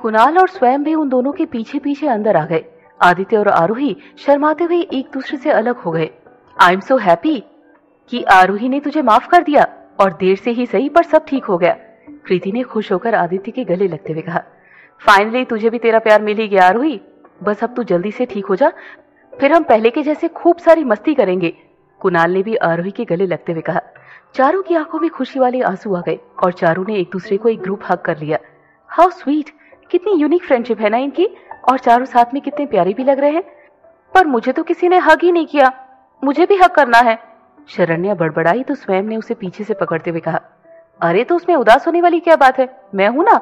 कुणाल और स्वयं भी उन दोनों के पीछे पीछे अंदर आ गए। आदित्य और आरोही शर्माते हुए एक दूसरे से अलग हो गए। आई एम सो हैप्पी कि आरोही ने तुझे माफ कर दिया, और देर से ही सही पर सब ठीक हो गया। कृति ने खुश होकर आदित्य के गले लगते हुए कहा। फाइनली तुझे भी तेरा प्यार मिल ही गया आरोही, बस अब तू जल्दी से ठीक हो जा, फिर हम पहले के जैसे खूब सारी मस्ती करेंगे। कुणाल ने भी आरोही के गले लगते हुए कहा। चारों की आंखों में खुशी वाले आंसू आ गए और चारों ने एक दूसरे को एक ग्रुप हग कर लिया। हाउ स्वीट, कितनी यूनिक फ्रेंडशिप है ना इनकी, और चारों साथ में कितने प्यारे भी लग रहे हैं। पर मुझे तो किसी ने हग ही नहीं किया, मुझे भी हग करना है। शरण्या बड़बड़ाई तो स्वयं ने उसे पीछे से पकड़ते हुए कहा। अरे तो उसमें उदास होने वाली क्या बात है, मैं हूं ना,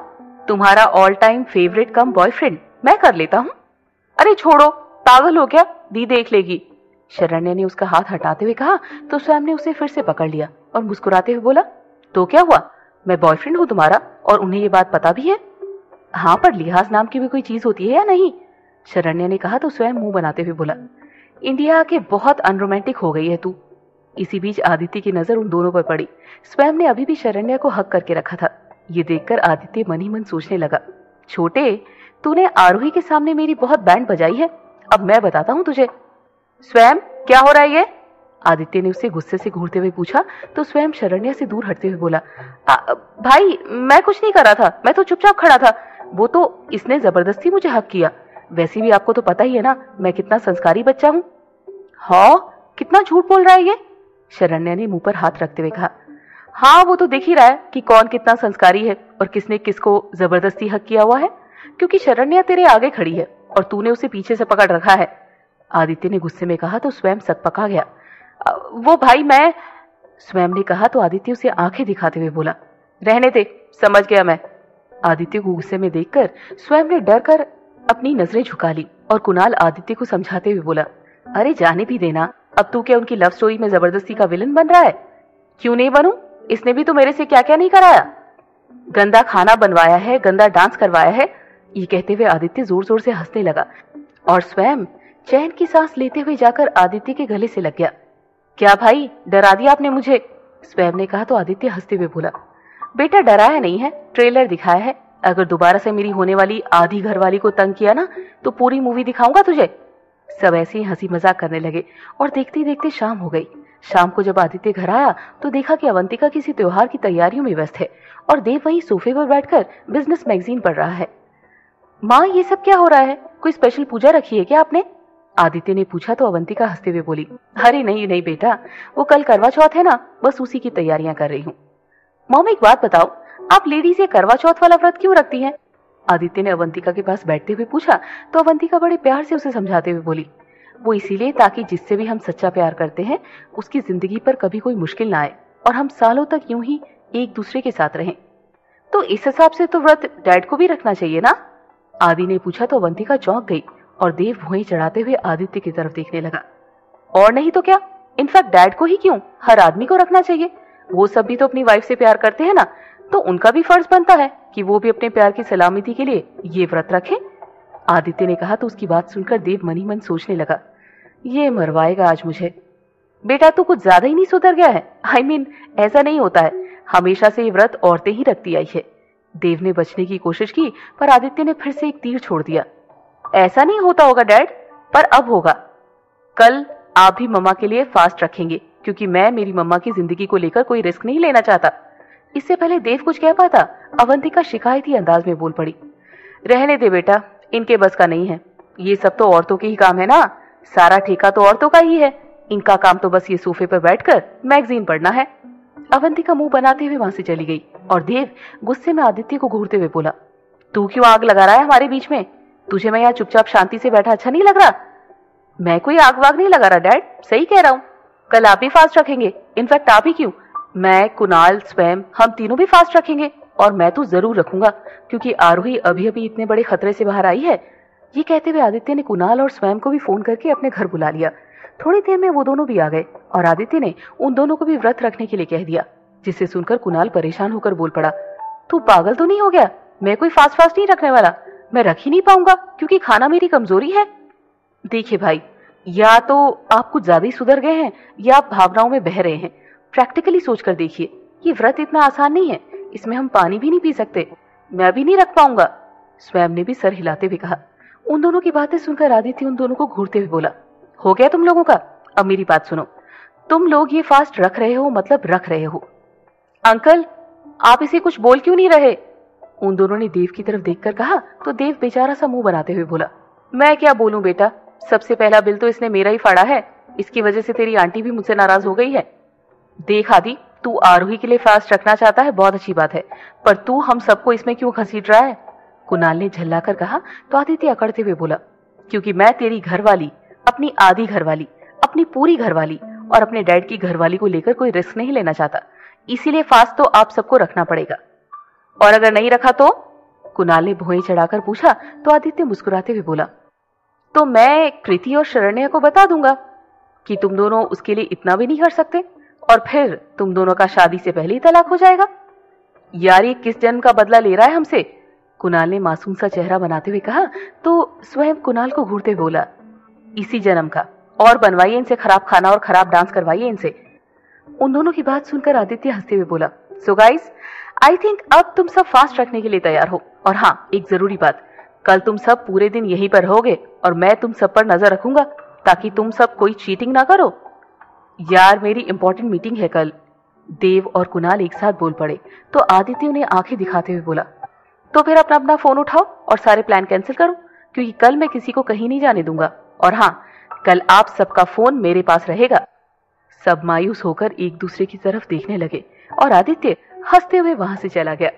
तुम्हारा ऑल टाइम फेवरेट कम बॉयफ्रेंड, मैं कर लेता हूं। अरे छोड़ो, पागल हो क्या, दी देख लेगी। शरण्या ने उसका हाथ हटाते हुए कहा तो स्वयं ने उसे फिर से पकड़ लिया और मुस्कुराते हुए बोला, तो क्या हुआ, मैं बॉयफ्रेंड हूं तुम्हारा और उन्हें ये बात पता भी है। हाँ, पर लिहाज नाम की भी कोई चीज होती है या नहीं, शरण्या ने कहा तो स्वयं मुंह बनाते हुए बोला। इंडिया के बहुत अनरोमांटिक हो गई है तू। इसी बीच आदित्य की नजर उन दोनों पर पड़ी। स्वयं ने अभी भी शरण्या को हक करके रखा था। ये देखकर आदित्य मन ही मन सोचने लगा, छोटे, तूने आरोही के सामने मेरी बहुत बैंड बजाई है, अब मैं बताता हूं तुझे। स्वयं, क्या हो रहा है ये, आदित्य ने उससे गुस्से से घूरते हुए पूछा तो स्वयं शरण्या से दूर हटते हुए बोला, भाई मैं कुछ नहीं कर रहा था, मैं तो चुपचाप खड़ा था, वो तो इसने जबरदस्ती मुझे हक किया। वैसे भी आपको तो पता ही है ना मैं कितना संस्कारी बच्चा हूँ। हाँ, कितना झूठ बोल रहा है ये, शरण्या ने मुंह पर हाथ रखते हुए कहा। हाँ, वो तो दिख ही रहा है कि कौन कितना संस्कारी है और किसने किसको जबरदस्ती हक किया हुआ है, क्योंकि शरण्या तेरे आगे खड़ी है और तूने उसे पीछे से पकड़ रखा है, आदित्य ने गुस्से में कहा तो स्वयं सकपका गया। वो भाई मैं, स्वयं ने कहा तो आदित्य उसे आंखें दिखाते हुए बोला, रहने दे, समझ गया मैं। आदित्य को गुस्से में देखकर स्वयं ने डर कर अपनी नजरें झुका ली और कुणाल आदित्य को समझाते हुए बोला, अरे जाने भी देना, अब तू क्या उनकी लव स्टोरी में जबरदस्ती का विलन बन रहा है। क्यों नहीं बनूं, इसने भी तो मेरे से क्या क्या नहीं कराया, गंदा खाना बनवाया है, गंदा डांस करवाया है। ये कहते हुए आदित्य जोर जोर से हंसने लगा और स्वयं चैन की सांस लेते हुए जाकर आदित्य के गले से लग गया। क्या भाई, डरा दिया आपने मुझे, स्वयं ने कहा तो आदित्य हंसते हुए बोला, बेटा डराया नहीं है, ट्रेलर दिखाया है, अगर दोबारा से मेरी होने वाली आधी घरवाली को तंग किया ना तो पूरी मूवी दिखाऊंगा तुझे। सब ऐसे ही हंसी मजाक करने लगे और देखते देखते शाम हो गई। शाम को जब आदित्य घर आया तो देखा कि अवंतिका किसी त्योहार की तैयारियों में व्यस्त है और देव वहीं सोफे पर बैठकर बिजनेस मैगजीन पढ़ रहा है। माँ, ये सब क्या हो रहा है, कोई स्पेशल पूजा रखी है क्या आपने, आदित्य ने पूछा तो अवंतिका हंसते हुए बोली, अरे नहीं नहीं बेटा, वो कल करवा चौथ है ना, बस उसी की तैयारियां कर रही हूँ। मॉम एक बात बताओ, आप लेडीज ये करवा चौथ वाला व्रत क्यों रखती हैं, आदित्य ने अवंतिका के पास बैठते हुए पूछा तो अवंतिका बड़े प्यार से उसे समझाते हुए बोली, वो इसीलिए ताकि जिससे भी हम सच्चा प्यार करते हैं उसकी जिंदगी पर कभी कोई मुश्किल ना आए और हम सालों तक यूं ही एक दूसरे के साथ रहें। तो इस हिसाब से तो व्रत डैड को भी रखना चाहिए ना, आदि ने पूछा तो अवंतिका चौंक गई और देव भुआई चढ़ाते हुए आदित्य की तरफ देखने लगा। और नहीं तो क्या, इनफैक्ट डैड को ही क्यों, हर आदमी को रखना चाहिए, वो सब भी तो अपनी वाइफ से प्यार करते हैं ना, तो उनका भी फर्ज बनता है कि वो भी अपने प्यार की सलामती के लिए ये व्रत रखें, आदित्य ने कहा तो उसकी बात सुनकर देव मन ही मन सोचने लगा, ये मरवाएगा आज मुझे। बेटा तू कुछ ज्यादा ही नहीं सुधर गया है, आई मीन ऐसा नहीं होता है, हमेशा से ये व्रत औरतें ही रखती आई है। देव ने बचने की कोशिश की पर आदित्य ने फिर से एक तीर छोड़ दिया, ऐसा नहीं होता होगा डैड, पर अब होगा, कल आप भी मम्मा के लिए फास्ट रखेंगे क्योंकि मैं मेरी मम्मा की जिंदगी को लेकर कोई रिस्क नहीं लेना चाहता। इससे पहले देव कुछ कह पाता, अवंतिका शिकायती अंदाज में बोल पड़ी, रहने दे बेटा, इनके बस का नहीं है, ये सब तो औरतों के ही काम है ना, सारा ठेका तो औरतों का ही है, इनका काम तो बस ये सोफे पर बैठकर मैगजीन पढ़ना है। अवंतिका मुंह बनाते हुए वहां से चली गई और देव गुस्से में आदित्य को घूरते हुए बोला, तू क्यों आग लगा रहा है हमारे बीच में, तुझे मैं यहाँ चुपचाप शांति से बैठा अच्छा नहीं लग रहा। मैं कोई आग वाग नहीं लगा रहा डैड, सही कह रहा हूँ, कल आप भी फास्ट रखेंगे, इनफैक्ट आप ही क्यों, मैं, कुणाल, स्वयं, हम तीनों भी फास्ट रखेंगे और मैं तो जरूर रखूंगा क्योंकि आरोही अभी अभी इतने बड़े खतरे से बाहर आई है। ये कहते हुए आदित्य ने कुणाल और स्वयं को भी फोन करके अपने घर बुला लिया। थोड़ी देर में वो दोनों भी आ गए और आदित्य ने उन दोनों को भी व्रत रखने के लिए कह दिया, जिसे सुनकर कुणाल परेशान होकर बोल पड़ा, तू पागल तो नहीं हो गया, मैं कोई फास्ट नहीं रखने वाला, मैं रख ही नहीं पाऊंगा क्योंकि खाना मेरी कमजोरी है। देखिए भाई, या तो आप कुछ ज्यादा ही सुधर गए हैं या आप भावनाओं में बह रहे हैं, प्रैक्टिकली सोचकर देखिए, ये व्रत इतना आसान नहीं है, इसमें हम पानी भी नहीं पी सकते, मैं भी नहीं रख पाऊंगा। स्वयं ने भी सर हिलाते हुए कहा। उन दोनों की बातें सुनकर आदित्य उन दोनों को घूरते हुए बोला, हो गया तुम लोगों का? अब मेरी बात सुनो, तुम लोग ये फास्ट रख रहे हो मतलब रख रहे हो। अंकल, आप इसे कुछ बोल क्यों नहीं रहे? उन दोनों ने देव की तरफ देखकर कहा तो देव बेचारा सा मुंह बनाते हुए बोला, मैं क्या बोलूं बेटा, सबसे पहला बिल तो इसने मेरा ही फाड़ा है, इसकी वजह से तेरी आंटी भी मुझसे नाराज हो गई है। देख आदि, तू आरोही के लिए फास्ट रखना चाहता है, बहुत अच्छी बात है, पर तू हम सबको इसमें क्यों घसीट रहा है? कुणाल ने झल्लाकर कहा तो आदित्य अकड़ते हुए बोला, क्योंकि मैं तेरी घरवाली, अपनी आधी घरवाली, अपनी पूरी घरवाली और अपने डैड की घरवाली को लेकर कोई रिस्क नहीं लेना चाहता, इसीलिए फास्ट तो आप सबको रखना पड़ेगा। और अगर नहीं रखा तो? कुणाल ने भुएं चढ़ाकर पूछा तो आदित्य मुस्कुराते हुए बोला, तो मैं कृति और शरण्या को बता दूंगा कि तुम दोनों उसके लिए इतना भी नहीं कर सकते, और फिर तुम दोनों का शादी से पहले ही तलाक हो जाएगा। यार ये किस जन्म का बदला ले रहा है हमसे? कुणाल ने मासूम सा चेहरा बनाते हुए कहा तो स्वयं कुणाल को घूरते हुए बोला, इसी जन्म का, और बनवाइए इनसे खराब खाना और खराब डांस करवाइए इनसे। उन दोनों की बात सुनकर आदित्य हंसते हुए बोला, सो गाइस, आई थिंक अब तुम सब फास्ट रखने के लिए तैयार हो। और हाँ, एक जरूरी बात, कल तुम सब पूरे दिन यहीं पर रहोगे और मैं तुम सब पर नजर रखूंगा ताकि तुम सब कोई चीटिंग ना करो। यार मेरी इंपॉर्टेंट मीटिंग है कल। देव और कुणाल एक साथ बोल पड़े तो आदित्य उन्हें आंखें दिखाते हुए बोला, तो फिर अपना अपना फोन उठाओ और सारे प्लान कैंसिल करो, क्योंकि कल मैं किसी को कहीं नहीं जाने दूंगा। और हाँ, कल आप सबका फोन मेरे पास रहेगा। सब मायूस होकर एक दूसरे की तरफ देखने लगे और आदित्य हंसते हुए वहां से चला गया।